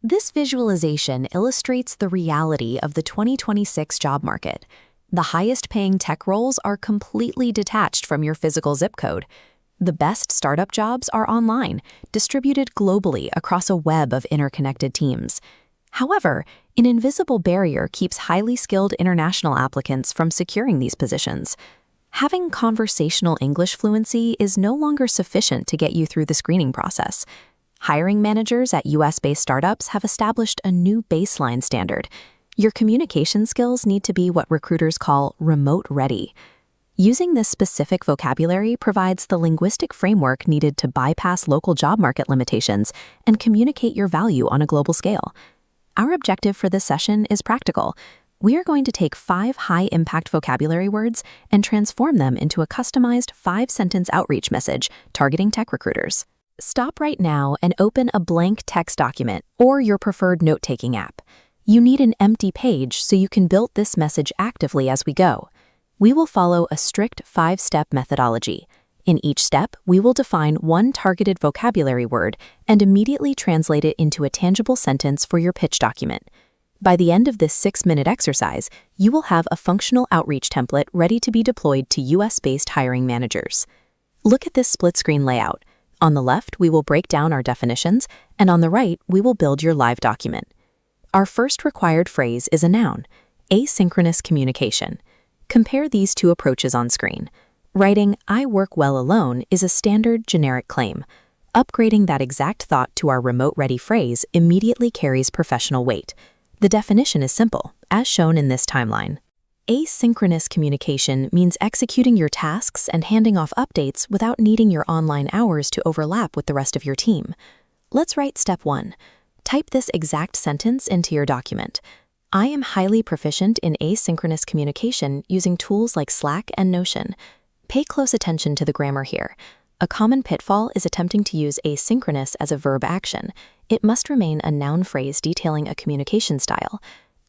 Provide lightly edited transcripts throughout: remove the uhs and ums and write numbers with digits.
This visualization illustrates the reality of the 2026 job market. The highest-paying tech roles are completely detached from your physical zip code. The best startup jobs are online, distributed globally across a web of interconnected teams. However, an invisible barrier keeps highly skilled international applicants from securing these positions. Having conversational English fluency is no longer sufficient to get you through the screening process. Hiring managers at US-based startups have established a new baseline standard. Your communication skills need to be what recruiters call remote ready. Using this specific vocabulary provides the linguistic framework needed to bypass local job market limitations and communicate your value on a global scale. Our objective for this session is practical. We are going to take 5 high-impact vocabulary words and transform them into a customized 5-sentence outreach message targeting tech recruiters. Stop right now and open a blank text document or your preferred note-taking app. You need an empty page so you can build this message actively as we go. We will follow a strict 5-step methodology. In each step, we will define one targeted vocabulary word and immediately translate it into a tangible sentence for your pitch document. By the end of this 6-minute exercise, you will have a functional outreach template ready to be deployed to US-based hiring managers. Look at this split-screen layout. On the left, we will break down our definitions, and on the right, we will build your live document. Our first required phrase is a noun, asynchronous communication. Compare these two approaches on screen. Writing, "I work well alone" is a standard generic claim. Upgrading that exact thought to our remote-ready phrase immediately carries professional weight. The definition is simple, as shown in this timeline. Asynchronous communication means executing your tasks and handing off updates without needing your online hours to overlap with the rest of your team. Let's write step 1. Type this exact sentence into your document. I am highly proficient in asynchronous communication using tools like Slack and Notion. Pay close attention to the grammar here. A common pitfall is attempting to use asynchronous as a verb action. It must remain a noun phrase detailing a communication style.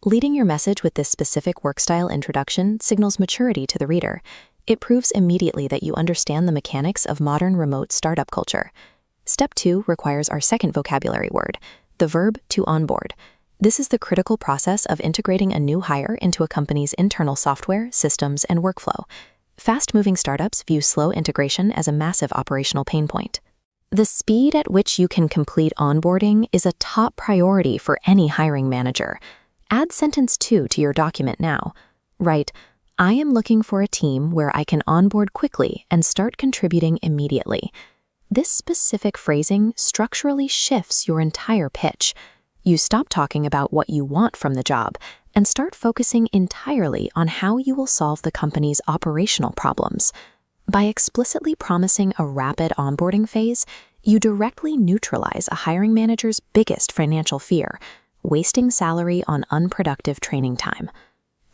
Leading your message with this specific work style introduction signals maturity to the reader. It proves immediately that you understand the mechanics of modern remote startup culture. Step 2 requires our second vocabulary word, the verb to onboard. This is the critical process of integrating a new hire into a company's internal software, systems, and workflow. Fast-moving startups view slow integration as a massive operational pain point. The speed at which you can complete onboarding is a top priority for any hiring manager. Add sentence 2 to your document now. Write, I am looking for a team where I can onboard quickly and start contributing immediately. This specific phrasing structurally shifts your entire pitch. You stop talking about what you want from the job and start focusing entirely on how you will solve the company's operational problems. By explicitly promising a rapid onboarding phase, you directly neutralize a hiring manager's biggest financial fear, wasting salary on unproductive training time.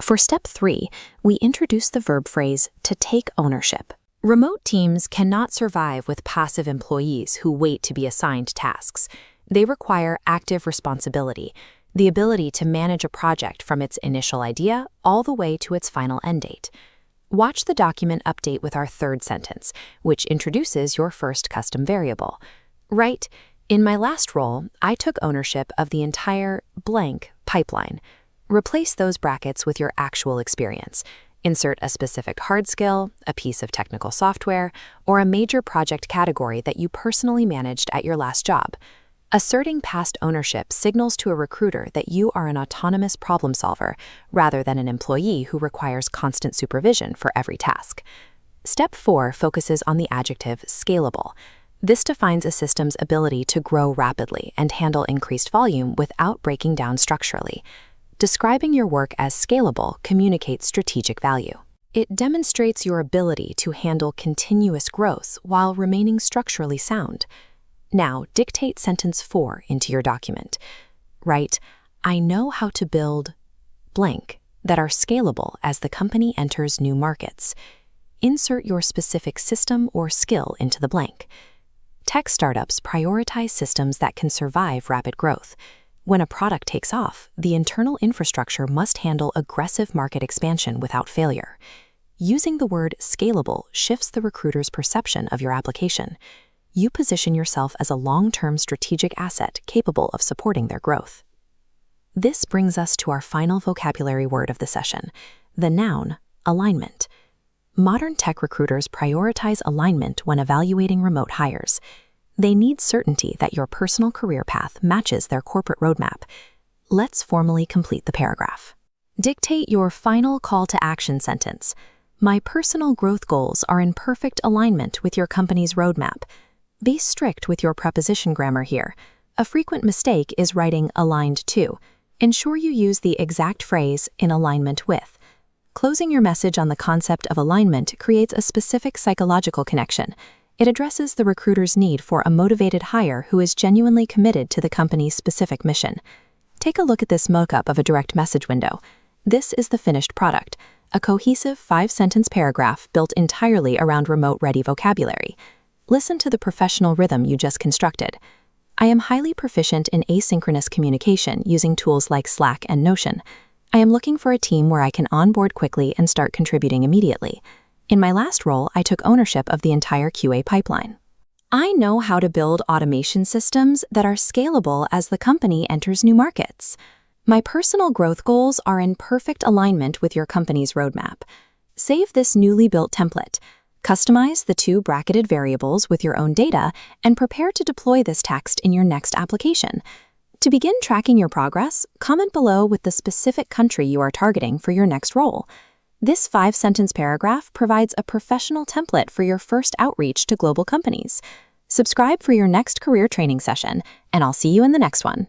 For step 3, we introduce the verb phrase to take ownership. Remote teams cannot survive with passive employees who wait to be assigned tasks. They require active responsibility, the ability to manage a project from its initial idea all the way to its final end date. Watch the document update with our third sentence, which introduces your first custom variable. Write, in my last role, I took ownership of the entire blank pipeline. Replace those brackets with your actual experience. Insert a specific hard skill, a piece of technical software, or a major project category that you personally managed at your last job. Asserting past ownership signals to a recruiter that you are an autonomous problem solver rather than an employee who requires constant supervision for every task. Step 4 focuses on the adjective scalable. This defines a system's ability to grow rapidly and handle increased volume without breaking down structurally. Describing your work as scalable communicates strategic value. It demonstrates your ability to handle continuous growth while remaining structurally sound. Now, dictate sentence 4 into your document. Write, I know how to build blank that are scalable as the company enters new markets. Insert your specific system or skill into the blank. Tech startups prioritize systems that can survive rapid growth. When a product takes off, the internal infrastructure must handle aggressive market expansion without failure. Using the word scalable shifts the recruiter's perception of your application. you position yourself as a long-term strategic asset capable of supporting their growth. This brings us to our final vocabulary word of the session, the noun, alignment. Modern tech recruiters prioritize alignment when evaluating remote hires. They need certainty that your personal career path matches their corporate roadmap. Let's formally complete the paragraph. Dictate your final call to action sentence. My personal growth goals are in perfect alignment with your company's roadmap. Be strict with your preposition grammar here. A frequent mistake is writing aligned to. Ensure you use the exact phrase in alignment with. Closing your message on the concept of alignment creates a specific psychological connection. It addresses the recruiter's need for a motivated hire who is genuinely committed to the company's specific mission. Take a look at this mock-up of a direct message window. This is the finished product, a cohesive 5-sentence paragraph built entirely around remote-ready vocabulary. Listen to the professional rhythm you just constructed. I am highly proficient in asynchronous communication using tools like Slack and Notion. I am looking for a team where I can onboard quickly and start contributing immediately. In my last role, I took ownership of the entire QA pipeline. I know how to build automation systems that are scalable as the company enters new markets. My personal growth goals are in perfect alignment with your company's roadmap. Save this newly built template. Customize the 2 bracketed variables with your own data and prepare to deploy this text in your next application. To begin tracking your progress, comment below with the specific country you are targeting for your next role. This 5-sentence paragraph provides a professional template for your first outreach to global companies. Subscribe for your next career training session, and I'll see you in the next one.